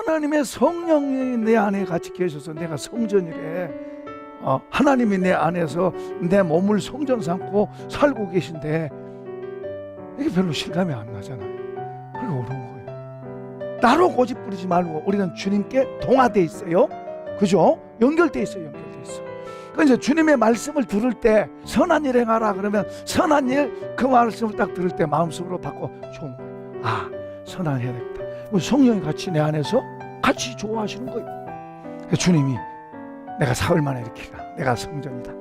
하나님의 성령이 내 안에 같이 계셔서 내가 성전이래. 하나님이 내 안에서 내 몸을 성전 삼고 살고 계신데 이게 별로 실감이 안 나잖아요. 그게 어려운 거예요. 나로 고집 부리지 말고 우리는 주님께 동화돼 있어요. 그죠? 연결돼 있어요. 연결돼 있어. 그러니까 이제 주님의 말씀을 들을 때 선한 일 행하라 그러면 선한 일, 그 말씀을 딱 들을 때 마음속으로 받고 좋은 거예요. 아, 선한 일 해야 되겠다. 성령이 같이 내 안에서 같이 좋아하시는 거예요. 주님이 내가 사흘 만에 일으키라. 내가 성전이다.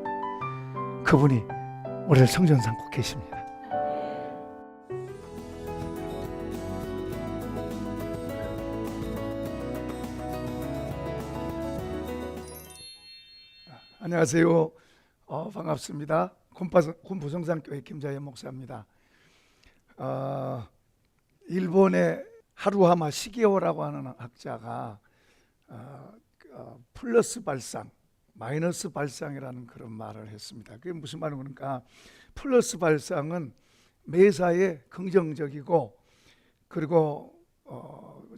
그분이 우리를 성전 삼고 계십니다. 안녕하세요. 반갑습니다. 군부성산교회 김자현 목사입니다. 일본의 하루하마 시게오라고 하는 학자가 플러스 발상, 마이너스 발상이라는 그런 말을 했습니다. 그게 무슨 말인 그러니까 플러스 발상은 매사에 긍정적이고 그리고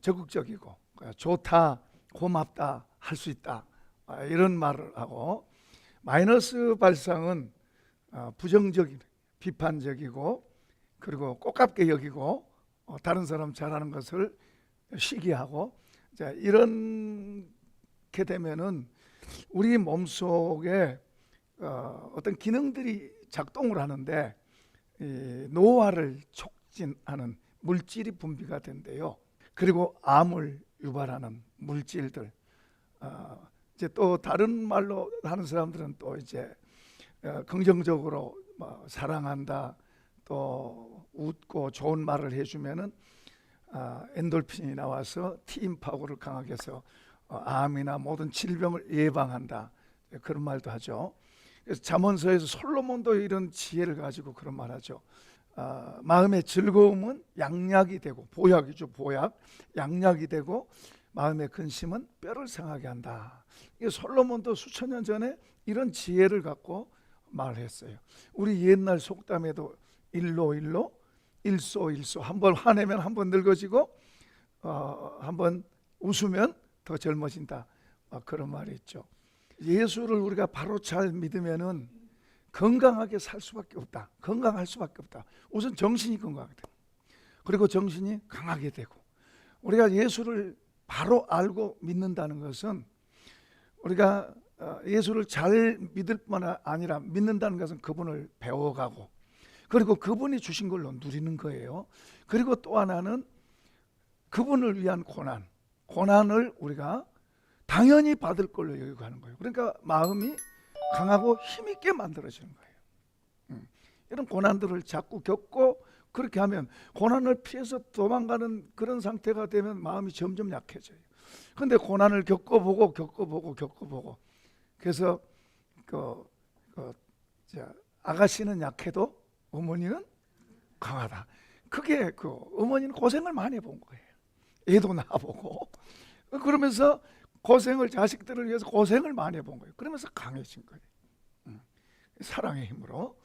적극적이고 좋다, 고맙다, 할 수 있다 이런 말을 하고, 마이너스 발상은 부정적인, 비판적이고 그리고 꽃같게 여기고 다른 사람 잘하는 것을 시기하고, 자, 이렇게 되면은 우리 몸속에 어떤 기능들이 작동을 하는데 노화를 촉진하는 물질이 분비가 된대요. 그리고 암을 유발하는 물질들, 이제 또 다른 말로 하는 사람들은 또 이제 긍정적으로 사랑한다, 또 웃고 좋은 말을 해주면은 엔돌핀이 나와서 T임파고를 강하게 해서 암이나 모든 질병을 예방한다, 그런 말도 하죠. 그래서 잠언서에서 솔로몬도 이런 지혜를 가지고 그런 말하죠. 마음의 즐거움은 양약이 되고, 보약이죠, 보약, 양약이 되고 마음의 근심은 뼈를 상하게 한다. 이게 솔로몬도 수천 년 전에 이런 지혜를 갖고 말했어요. 우리 옛날 속담에도 일로 일소 한번 화내면 한번 늙어지고 한번 웃으면 더 젊어진다, 그런 말이 있죠. 예수를 우리가 바로 잘 믿으면은 건강하게 살 수밖에 없다. 건강할 수밖에 없다. 우선 정신이 건강하게 되고, 그리고 정신이 강하게 되고, 우리가 예수를 바로 알고 믿는다는 것은 우리가 예수를 잘 믿을 뿐만 아니라 믿는다는 것은 그분을 배워가고, 그리고 그분이 주신 걸로 누리는 거예요. 그리고 또 하나는 그분을 위한 고난을 우리가 당연히 받을 걸로 여기고 하는 거예요. 그러니까 마음이 강하고 힘있게 만들어지는 거예요. 이런 고난들을 자꾸 겪고, 그렇게 하면 고난을 피해서 도망가는 그런 상태가 되면 마음이 점점 약해져요. 그런데 고난을 겪어보고 그래서 아가씨는 약해도 어머니는 강하다. 그게 어머니는 고생을 많이 본 거예요. 애도 낳아보고 그러면서 자식들을 위해서 고생을 많이 본 거예요. 그러면서 강해진 거예요. 사랑의 힘으로.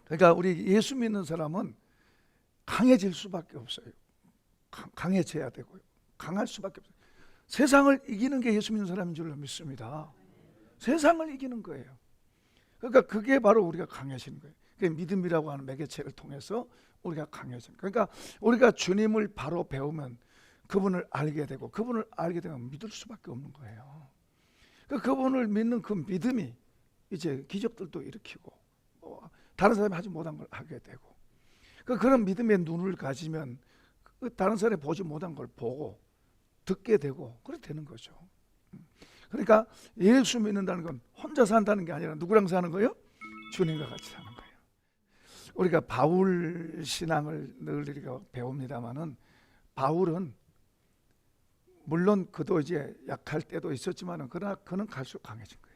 그러니까 우리 예수 믿는 사람은 강해질 수밖에 없어요. 강해져야 되고요. 강할 수밖에 없어요. 세상을 이기는 게 예수 믿는 사람인 줄로 믿습니다. 세상을 이기는 거예요. 그러니까 그게 바로 우리가 강해지는 거예요. 그게 믿음이라고 하는 매개체를 통해서 우리가 강해지는 거예요. 그러니까 우리가 주님을 바로 배우면 그분을 알게 되고, 그분을 알게 되면 믿을 수밖에 없는 거예요. 그러니까 그분을 믿는 그 믿음이 이제 기적들도 일으키고 다른 사람이 하지 못한 걸 하게 되고, 그런 믿음의 눈을 가지면 다른 사람이 보지 못한 걸 보고 듣게 되고 그렇게 되는 거죠. 그러니까 예수 믿는다는 건 혼자 산다는 게 아니라 누구랑 사는 거예요? 주님과 같이 사는 거예요. 우리가 바울 신앙을 늘 우리가 배웁니다만은, 바울은 물론 그도 이제 약할 때도 있었지만은 그러나 그는 갈수록 강해진 거예요.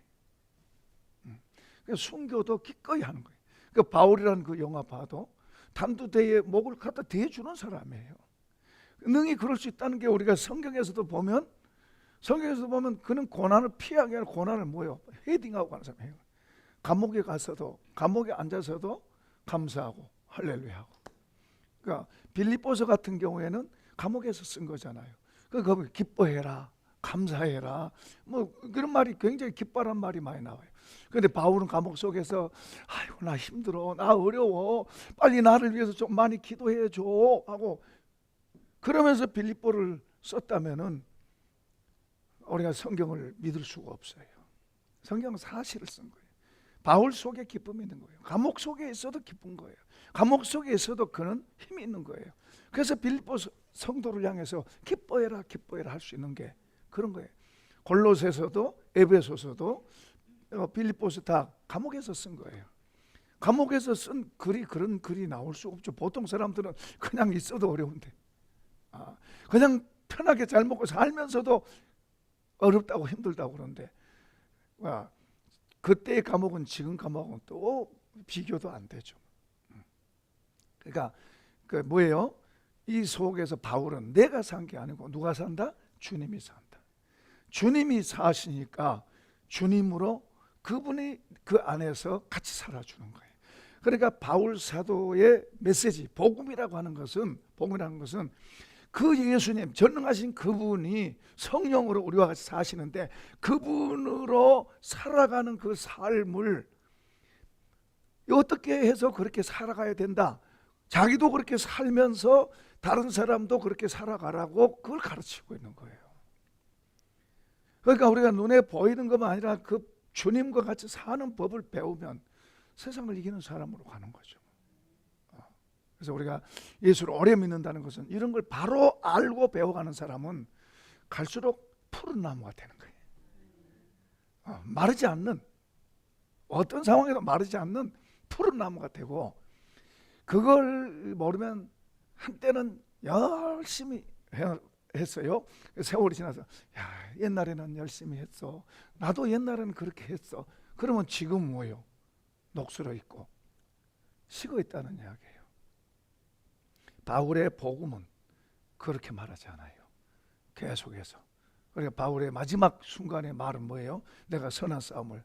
순교도 기꺼이 하는 거예요. 그 바울이라는 그 영화 봐도 단두대에 목을 갖다 대주는 사람이에요. 능히 그럴 수 있다는 게 우리가 성경에서도 보면 그는 고난을 피하기 위해 고난을 헤딩하고 가는 사람이에요. 감옥에 가서도, 감옥에 앉아서도 감사하고 할렐루야하고. 그러니까 빌립보서 같은 경우에는 감옥에서 쓴 거잖아요. 그 기뻐해라, 감사해라, 뭐 그런 말이 굉장히 기뻐란 말이 많이 나와요. 그런데 바울은 감옥 속에서 아이고 나 힘들어, 나 어려워, 빨리 나를 위해서 좀 많이 기도해 줘 하고 그러면서 빌립보를 썼다면은 우리가 성경을 믿을 수가 없어요. 성경은 사실을 쓴 거예요. 바울 속에 기쁨이 있는 거예요. 감옥 속에 있어도 기쁜 거예요. 감옥 속에 있어도 그는 힘이 있는 거예요. 그래서 빌립보 성도를 향해서 기뻐해라 기뻐해라 할 수 있는 게 그런 거예요. 골로새서도 에베소서도 빌립보서 다 감옥에서 쓴 거예요. 감옥에서 쓴 글이 그런 글이 나올 수 없죠. 보통 사람들은 그냥 있어도 어려운데 그냥 편하게 잘 먹고 살면서도 어렵다고 힘들다고 그러는데 그때의 감옥은 지금 감옥은 또 비교도 안 되죠. 그러니까 그 뭐예요? 이 속에서 바울은 내가 산 게 아니고 누가 산다? 주님이 산다. 주님이 사시니까 주님으로 그분이 그 안에서 같이 살아주는 거예요. 그러니까 바울 사도의 메시지, 복음이라고 하는 것은 그 예수님, 전능하신 그분이 성령으로 우리와 같이 사시는데 그분으로 살아가는 그 삶을 어떻게 해서 그렇게 살아가야 된다. 자기도 그렇게 살면서 다른 사람도 그렇게 살아가라고 그걸 가르치고 있는 거예요. 그러니까 우리가 눈에 보이는 것만 아니라 그 주님과 같이 사는 법을 배우면 세상을 이기는 사람으로 가는 거죠. 그래서 우리가 예수를 오래 믿는다는 것은 이런 걸 바로 알고 배워가는 사람은 갈수록 푸른 나무가 되는 거예요. 마르지 않는, 어떤 상황에도 마르지 않는 푸른 나무가 되고, 그걸 모르면 한때는 열심히 했어요. 세월이 지나서 야, 옛날에는 열심히 했어, 나도 옛날에는 그렇게 했어. 그러면 지금 뭐예요? 녹슬어 있고 식어 있다는 이야기예요. 바울의 복음은 그렇게 말하지 않아요. 계속해서. 그러니까 바울의 마지막 순간의 말은 뭐예요? 내가 선한 싸움을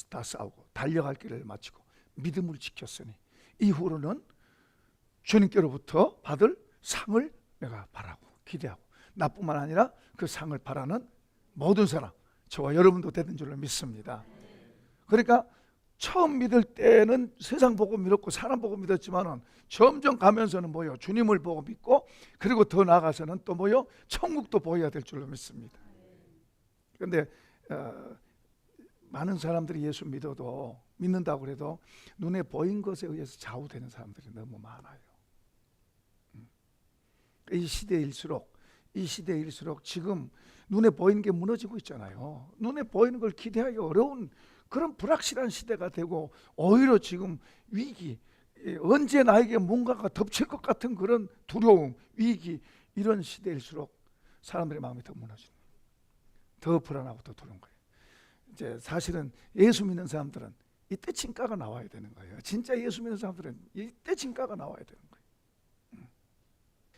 다 싸우고 달려갈 길을 마치고 믿음을 지켰으니 이후로는 주님께로부터 받을 상을 내가 바라고 기대하고, 나뿐만 아니라 그 상을 바라는 모든 사람, 저와 여러분도 되는 줄로 믿습니다. 그러니까 처음 믿을 때는 세상 보고 믿었고 사람 보고 믿었지만은 점점 가면서는 뭐요? 주님을 보고 믿고, 그리고 더 나아가서는 또 뭐요? 천국도 보여야 될 줄로 믿습니다. 그런데 많은 사람들이 예수 믿는다고 해도 눈에 보인 것에 의해서 좌우되는 사람들이 너무 많아요. 이 시대일수록 지금 눈에 보이는 게 무너지고 있잖아요. 눈에 보이는 걸 기대하기 어려운 그런 불확실한 시대가 되고, 오히려 지금 위기, 언제 나에게 뭔가가 덮칠 것 같은 그런 두려움, 위기, 이런 시대일수록 사람들의 마음이 더 무너지는 거예요. 더 불안하고 더 두려운 거예요. 이제 사실은 예수 믿는 사람들은 이때 진가가 나와야 되는 거예요. 진짜 예수 믿는 사람들은 이때 진가가 나와야 되는 거예요.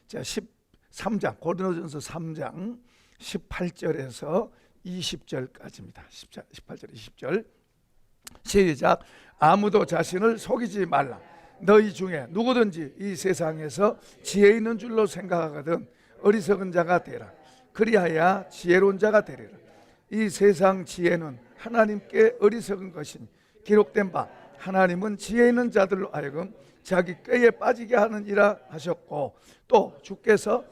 자, 13장 고린도전서 3장 18절에서 20절까지입니다. 18절 20절 시작. 아무도 자신을 속이지 말라. 너희 중에 누구든지 이 세상에서 지혜 있는 줄로 생각하거든 어리석은 자가 되라. 그리하여 지혜로운 자가 되리라. 이 세상 지혜는 하나님께 어리석은 것이니 기록된 바 하나님은 지혜 있는 자들로 하여금 자기 꾀에 빠지게 하느니라 하셨고, 또 주께서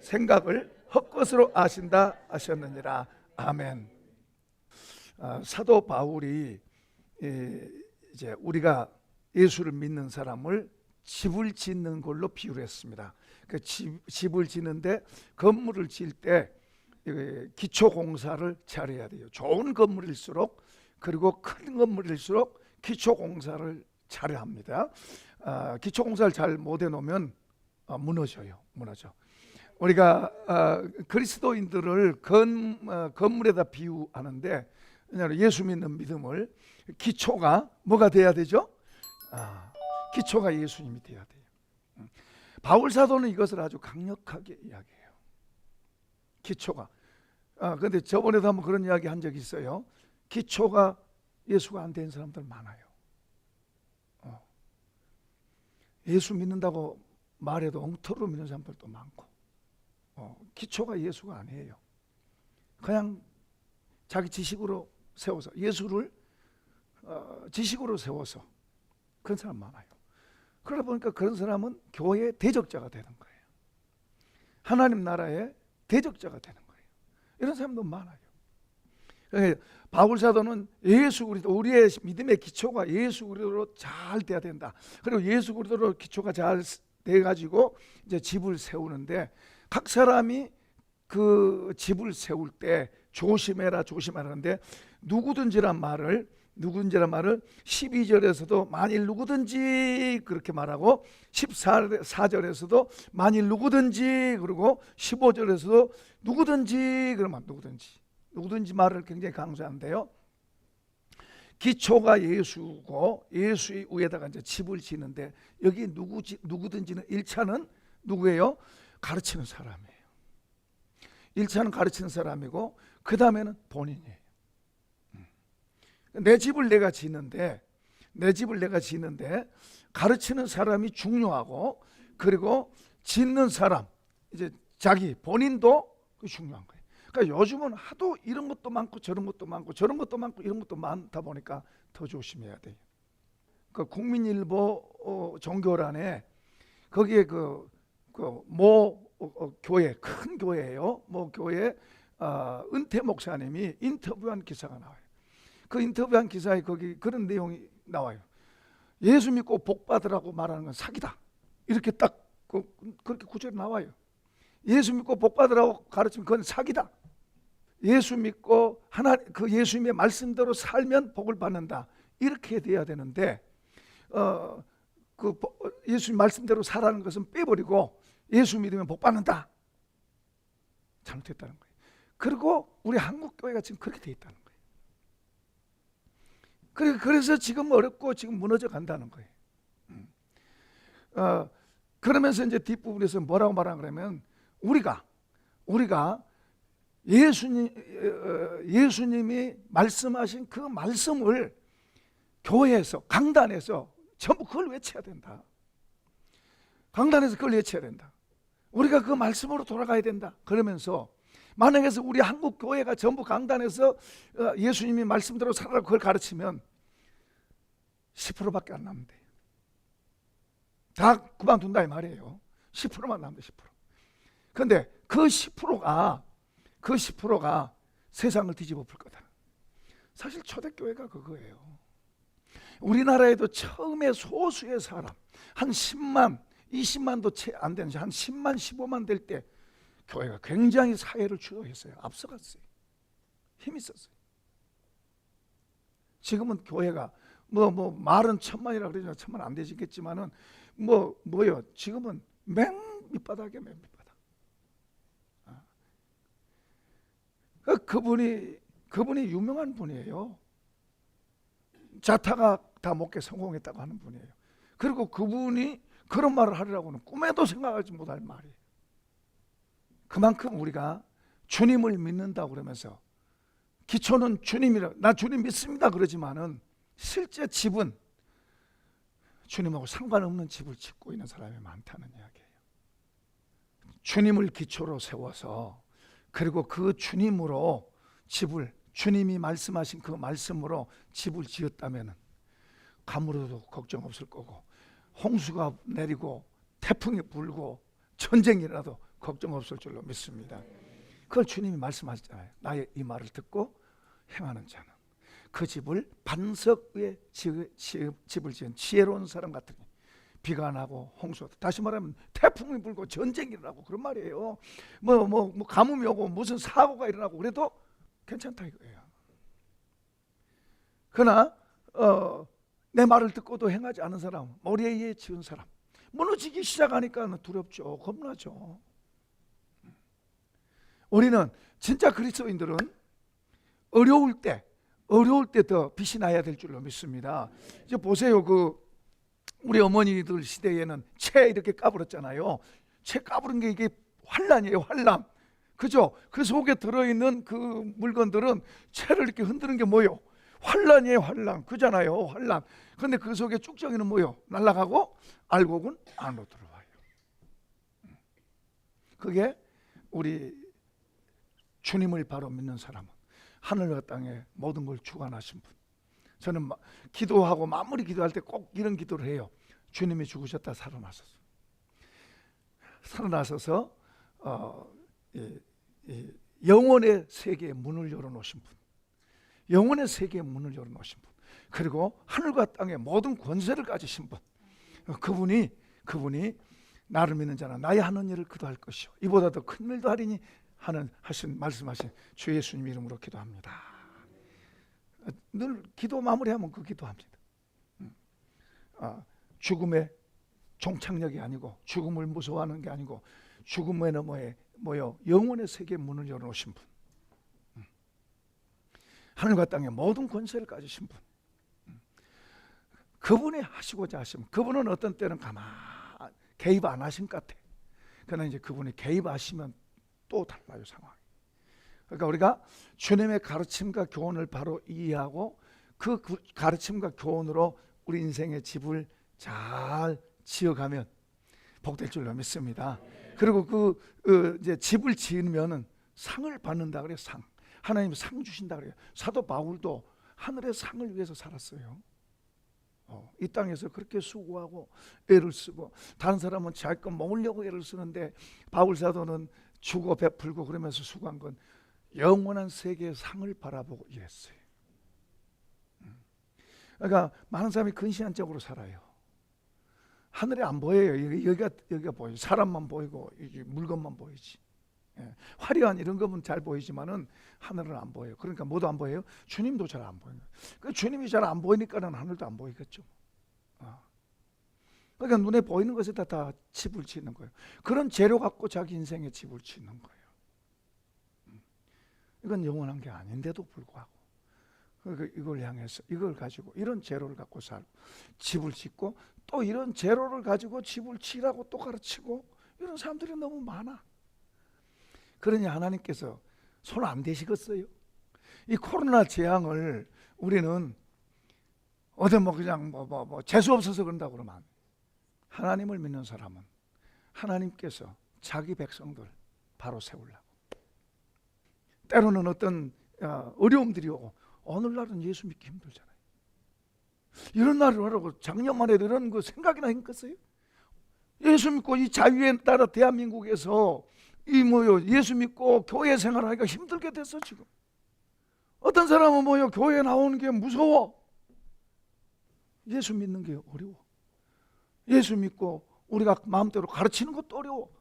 생각을 헛것으로 아신다 하셨느니라. 아멘. 사도 바울이 이제 우리가 예수를 믿는 사람을 집을 짓는 걸로 비유를 했습니다. 그 집을 짓는데 건물을 지을 때 기초 공사를 잘해야 돼요. 좋은 건물일수록, 그리고 큰 건물일수록 기초 공사를 잘해야 합니다. 기초 공사를 잘 못 해놓으면 무너져. 우리가 그리스도인들을 건물에다 비유하는데, 예수 믿는 믿음을 기초가 뭐가 돼야 되죠? 기초가 예수님이 돼야 돼요. 바울 사도는 이것을 아주 강력하게 이야기해요. 기초가. 근데 저번에도 한번 그런 이야기 한 적이 있어요. 기초가 예수가 안 된 사람들 많아요. 예수 믿는다고 말해도 엉터리로 믿는 사람들도 많고, 기초가 예수가 아니에요. 그냥 자기 지식으로 세워서 예수를 지식으로 세워서 그런 사람 많아요. 그러다 보니까 그런 사람은 교회의 대적자가 되는 거예요. 하나님 나라의 대적자가 되는 거예요. 이런 사람도 많아요. 바울 사도는 예수 그리스도, 우리의 믿음의 기초가 예수 그리스도로 잘 돼야 된다. 그리고 예수 그리스도로 기초가 잘 돼 가지고 이제 집을 세우는데, 각 사람이 그 집을 세울 때 조심해라 조심하라는데, 누구든지란 말을 12절에서도 만일 누구든지 그렇게 말하고, 14절에서도 만일 누구든지, 그리고 15절에서도 누구든지, 그러면 누구든지 말을 굉장히 강조하는데요. 기초가 예수고 예수의 위에다가 이제 집을 지는데, 여기 누구든지는 1차는 누구예요? 가르치는 사람이에요. 1차는 가르치는 사람이고, 그 다음에는 본인이에요. 내 집을 내가 지는데 가르치는 사람이 중요하고, 그리고 짓는 사람, 이제 자기 본인도 중요한 거예요. 그러니까 요즘은 하도 이런 것도 많고 저런 것도 많고 이런 것도 많다 보니까 더 조심해야 돼요. 그 국민일보 종교란에 거기에 모 교회, 큰 교회예요. 모 교회 은퇴 목사님이 인터뷰한 기사가 나와요. 그 인터뷰한 기사에 거기 그런 내용이 나와요. 예수 믿고 복 받으라고 말하는 건 사기다. 이렇게 딱 그렇게 구절이 나와요. 예수 믿고 복 받으라고 가르치면 그건 사기다. 예수 믿고 그 예수님의 말씀대로 살면 복을 받는다. 이렇게 돼야 되는데, 예수님 말씀대로 살라는 것은 빼버리고 예수 믿으면 복 받는다. 잘못했다는 거예요. 그리고 우리 한국 교회가 지금 그렇게 돼 있다는 거예요. 그래서 지금 어렵고 지금 무너져 간다는 거예요. 그러면서 이제 뒷부분에서 뭐라고 말하는 거냐면, 우리가 예수님이 말씀하신 그 말씀을 교회에서, 강단에서 전부 그걸 외쳐야 된다. 강단에서 그걸 외쳐야 된다. 우리가 그 말씀으로 돌아가야 된다. 그러면서 만약에 우리 한국 교회가 전부 강단에서 예수님이 말씀대로 살아라고 그걸 가르치면 10%밖에 안 남는데, 다 그만둔다 이 말이에요. 10%만 남는데 10%. 그런데 그 10%가 세상을 뒤집어 볼 거다. 사실 초대교회가 그거예요. 우리나라에도 처음에 소수의 사람, 한 10만, 20만도 채 안 되는, 한 10만, 15만 될 때 교회가 굉장히 사회를 주도했어요. 앞서갔어요. 힘이 있었어요. 지금은 교회가 말은 1000만이라 그러지만 1000만 안 되시겠지만은 뭐요? 지금은 맨 밑바닥에 맨 밑바닥. 그분이 유명한 분이에요. 자타가 다 목회 성공했다고 하는 분이에요. 그리고 그분이 그런 말을 하리라고는 꿈에도 생각하지 못할 말이에요. 그만큼 우리가 주님을 믿는다고 그러면서, 기초는 주님이라, 나 주님 믿습니다 그러지만은 실제 집은 주님하고 상관없는 집을 짓고 있는 사람이 많다는 이야기예요. 주님을 기초로 세워서, 그리고 그 주님으로 주님이 말씀하신 그 말씀으로 집을 지었다면 가물어도 걱정 없을 거고, 홍수가 내리고 태풍이 불고 전쟁이라도 걱정 없을 줄로 믿습니다. 그걸 주님이 말씀하셨잖아요. 나의 이 말을 듣고 행하는 자는 그 집을 반석 위에 집을 지은 지혜로운 사람 같으니 비가 나고 홍수, 다시 말하면 태풍이 불고 전쟁이 일어나고 그런 말이에요. 가뭄이 오고 무슨 사고가 일어나고 그래도 괜찮다 이거예요. 그러나 내 말을 듣고도 행하지 않은 사람, 머리에 의해 지은 사람, 무너지기 시작하니까 두렵죠. 겁나죠. 우리는 진짜 그리스도인들은 어려울 때 더 빛이 나야 될 줄로 믿습니다. 이제 보세요. 우리 어머니들 시대에는 채 이렇게 까불었잖아요. 채 까부른 게 이게 환란이에요. 환란. 그죠? 그 속에 들어있는 그 물건들은 채를 이렇게 흔드는 게 뭐예요? 환란이에요. 환란. 그잖아요. 환란. 그런데 그 속에 쭉정이는 뭐예요? 날아가고 알곡은 안으로 들어와요. 그게 우리 주님을 바로 믿는 사람은 하늘과 땅에 모든 걸 주관하신 분. 저는 기도하고 마무리 기도할 때 꼭 이런 기도를 해요. 주님이 죽으셨다 살아나셔서 영혼의 세계의 문을 열어놓으신 분, 영혼의 세계의 문을 열어놓으신 분, 그리고 하늘과 땅의 모든 권세를 가지신 분, 그분이 나를 믿는 자는 나의 하는 일을 그도 할 것이요 이보다 더 큰 일도 하리니 말씀하신 주 예수님 이름으로 기도합니다. 늘 기도 마무리하면 그 기도합니다. 죽음의 종착역이 아니고, 죽음을 무서워하는 게 아니고, 죽음의 너머에 영혼의 세계의 문을 열어놓으신 분, 하늘과 땅의 모든 권세를 가지신 분, 그분이 하시고자 하시면, 그분은 어떤 때는 개입 안 하신 것 같아. 그러나 이제 그분이 개입하시면 또 달라요, 상황이. 그러니까 우리가 주님의 가르침과 교훈을 바로 이해하고 그 가르침과 교훈으로 우리 인생의 집을 잘 지어가면 복될 줄로 믿습니다. 그리고 이제 집을 지으면은 상을 받는다 그래요. 상. 하나님 상 주신다 그래요. 사도 바울도 하늘의 상을 위해서 살았어요. 이 땅에서 그렇게 수고하고 애를 쓰고, 다른 사람은 자기 것 먹으려고 애를 쓰는데 바울 사도는 주고 베풀고 그러면서 수고한 건 영원한 세계의 상을 바라보고 일했어요. 그러니까 많은 사람이 근시안적으로 살아요. 하늘에 안 보여요. 여기가 보여요. 사람만 보이고 물건만 보이지. 화려한 이런 것은 잘 보이지만은 하늘은 안 보여요. 그러니까 뭐도 안 보여요? 주님도 잘 안 보여요. 그 주님이 잘 안 보이니까는 하늘도 안 보이겠죠. 그러니까 눈에 보이는 것에다 다 집을 짓는 거예요. 그런 재료 갖고 자기 인생에 집을 짓는 거예요. 이건 영원한 게 아닌데도 불구하고 이걸 향해서 이걸 가지고 이런 재료를 갖고 살고 집을 짓고, 또 이런 재료를 가지고 집을 치라고 또 가르치고, 이런 사람들이 너무 많아. 그러니 하나님께서 손 안 대시겠어요? 이 코로나 재앙을 우리는 그냥 재수 없어서 그런다고 그러면 안 돼요. 하나님을 믿는 사람은 하나님께서 자기 백성들 바로 세우려고. 때로는 어떤 어려움들이 오고, 오늘날은 예수 믿기 힘들잖아요. 이런 날을 하라고 작년만 해도 이런 거 생각이나 했겠어요? 예수 믿고 이 자유에 따라 대한민국에서 예수 믿고 교회 생활하기가 힘들게 됐어. 지금 어떤 사람은 교회 나오는 게 무서워. 예수 믿는 게 어려워. 예수 믿고 우리가 마음대로 가르치는 것도 어려워.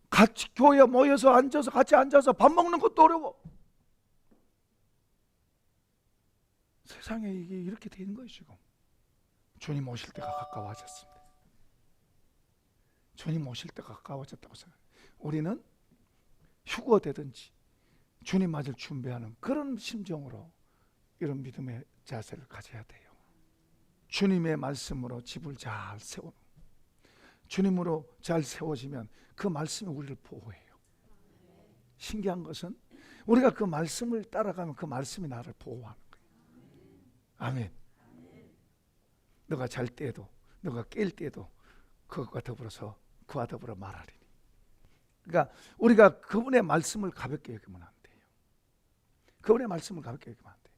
같이 교회에 모여서 같이 앉아서 밥 먹는 것도 어려워. 세상에 이게 이렇게 되는 거예요. 지금 주님 오실 때가 가까워졌습니다. 주님 오실 때가 가까워졌다고 생각해요. 우리는 휴거되든지 주님 맞을 준비하는 그런 심정으로 이런 믿음의 자세를 가져야 돼요. 주님의 말씀으로 집을 잘 세워, 주님으로 잘 세워지면 그 말씀이 우리를 보호해요. 신기한 것은 우리가 그 말씀을 따라가면 그 말씀이 나를 보호하는 거예요. 아멘. 너가 잘 때에도, 너가 깰 때에도 그와 더불어 말하리니. 그러니까 우리가 그분의 말씀을 가볍게 여기면 안 돼요. 그분의 말씀을 가볍게 여기면 안 돼요.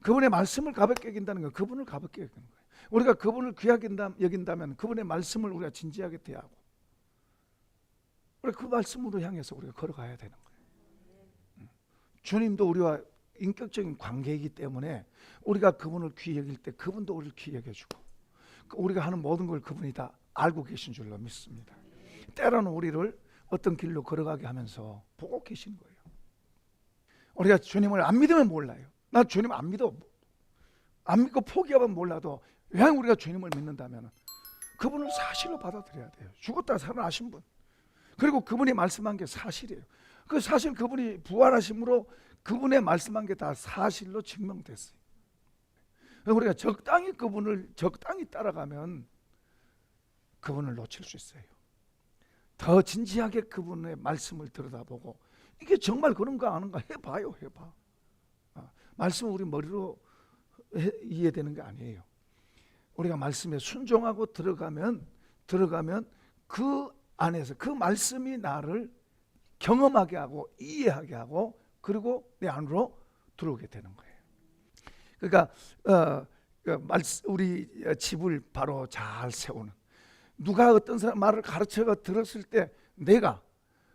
그분의 말씀을 가볍게 여긴다는 건 그분을 가볍게 여기는 거예요. 우리가 그분을 귀하게 여긴다면 그분의 말씀을 우리가 진지하게 대하고, 우리가 그 말씀으로 향해서 우리가 걸어가야 되는 거예요. 주님도 우리와 인격적인 관계이기 때문에 우리가 그분을 귀히 여길 때 그분도 우리를 귀히 여겨주고, 우리가 하는 모든 걸 그분이 다 알고 계신 줄로 믿습니다. 때로는 우리를 어떤 길로 걸어가게 하면서 보고 계신 거예요. 우리가 주님을 안 믿으면 몰라요. 나 주님 안 믿어. 안 믿고 포기하면 몰라도, 왜 우리가 주님을 믿는다면 그분을 사실로 받아들여야 돼요. 죽었다 살아나신 분, 그리고 그분이 말씀한 게 사실이에요. 그 사실 그분이 부활하심으로 그분의 말씀한 게 다 사실로 증명됐어요. 우리가 그분을 적당히 따라가면 그분을 놓칠 수 있어요. 더 진지하게 그분의 말씀을 들여다보고, 이게 정말 그런가 아닌가 해봐요. 말씀은 우리 머리로 이해되는 게 아니에요. 우리가 말씀에 순종하고 들어가면 그 안에서 그 말씀이 나를 경험하게 하고 이해하게 하고 그리고 내 안으로 들어오게 되는 거예요. 그러니까 우리 집을 바로 잘 세우는, 누가 어떤 사람 말을 가르쳐 들었을 때 내가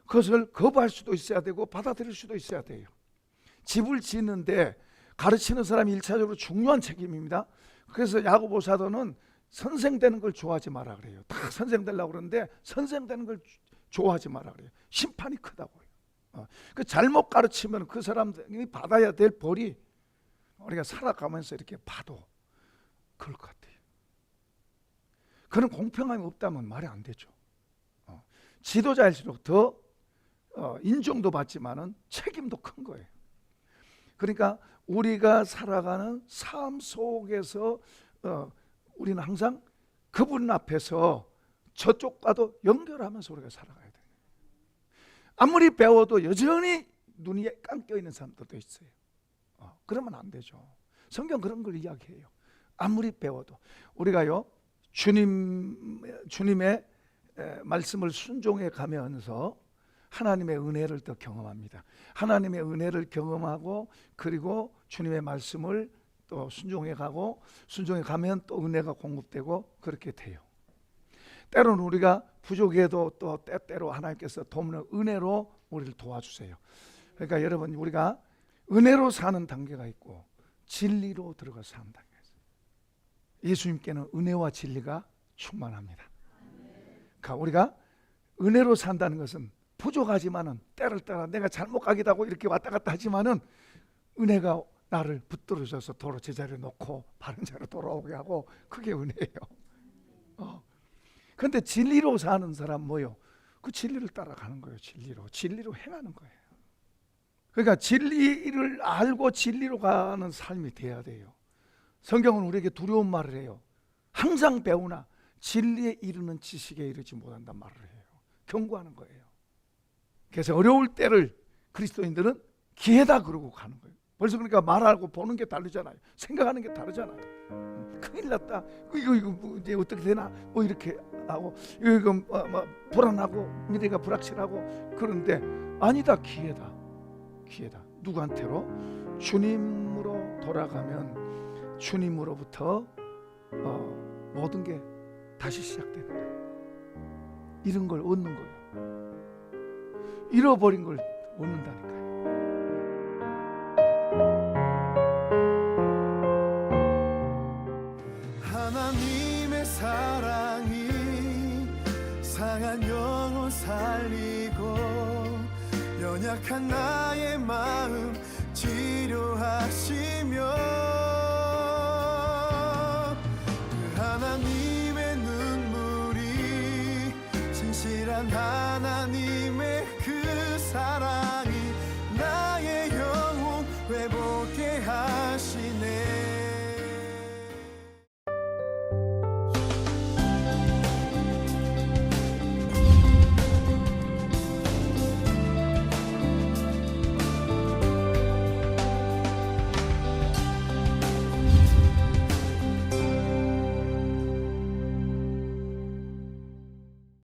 그것을 거부할 수도 있어야 되고 받아들일 수도 있어야 돼요. 집을 짓는데 가르치는 사람이 1차적으로 중요한 책임입니다. 그래서 야고보 사도는 선생 되는 걸 좋아하지 마라 그래요. 다 선생 되려고 그러는데 선생 되는 걸 좋아하지 마라 그래요. 심판이 크다고요. 그 잘못 가르치면 그 사람이 받아야 될 벌이 우리가 살아가면서 이렇게 봐도 그럴 것 같아요. 그런 공평함이 없다면 말이 안 되죠. 지도자일수록 더 인정도 받지만은 책임도 큰 거예요. 그러니까 우리가 살아가는 삶 속에서 우리는 항상 그분 앞에서 저쪽과도 연결하면서 우리가 살아가야 돼요. 아무리 배워도 여전히 눈이 감겨 있는 사람들도 있어요. 그러면 안 되죠. 성경 그런 걸 이야기해요. 아무리 배워도 우리가요 주님의 말씀을 순종해 가면서 하나님의 은혜를 더 경험합니다. 하나님의 은혜를 경험하고 그리고 주님의 말씀을 또 순종해 가고 순종해 가면 또 은혜가 공급되고 그렇게 돼요. 때로는 우리가 부족해도 또 때때로 하나님께서 돕는 은혜로 우리를 도와주세요. 그러니까 여러분 우리가 은혜로 사는 단계가 있고 진리로 들어가 사는 단계가 있어요. 예수님께는 은혜와 진리가 충만합니다. 그러니까 우리가 은혜로 산다는 것은 부족하지만은 때를 따라 내가 잘못 가기도 하고 이렇게 왔다 갔다 하지만은 은혜가 나를 붙들어줘서 도로 제자리에 놓고 바른 자로 돌아오게 하고 그게 은혜예요. 그런데 진리로 사는 사람 뭐요? 그 진리를 따라가는 거예요. 진리로 행하는 거예요. 그러니까 진리를 알고 진리로 가는 삶이 돼야 돼요. 성경은 우리에게 두려운 말을 해요. 항상 배우나 진리에 이르는 지식에 이르지 못한단 말을 해요. 경고하는 거예요. 그래서 어려울 때를 그리스도인들은 기회다 그러고 가는 거예요. 벌써 그러니까 말하고 보는 게 다르잖아요. 생각하는 게 다르잖아요. 큰일 났다. 이거 이제 어떻게 되나? 뭐 이렇게 하고 이거 불안하고 미래가 불확실하고 그런데 아니다. 기회다. 누구한테로? 주님으로 돌아가면 주님으로부터 모든 게 다시 시작되는 거예요. 잃은 걸 얻는 거예요. 잃어버린 걸 얻는다니까요. 하나님의 사랑이 상한 영혼 살리고 연약한 나의 마음 치료하시며 그 하나님의 눈물이 진실한 하나님의 그 사랑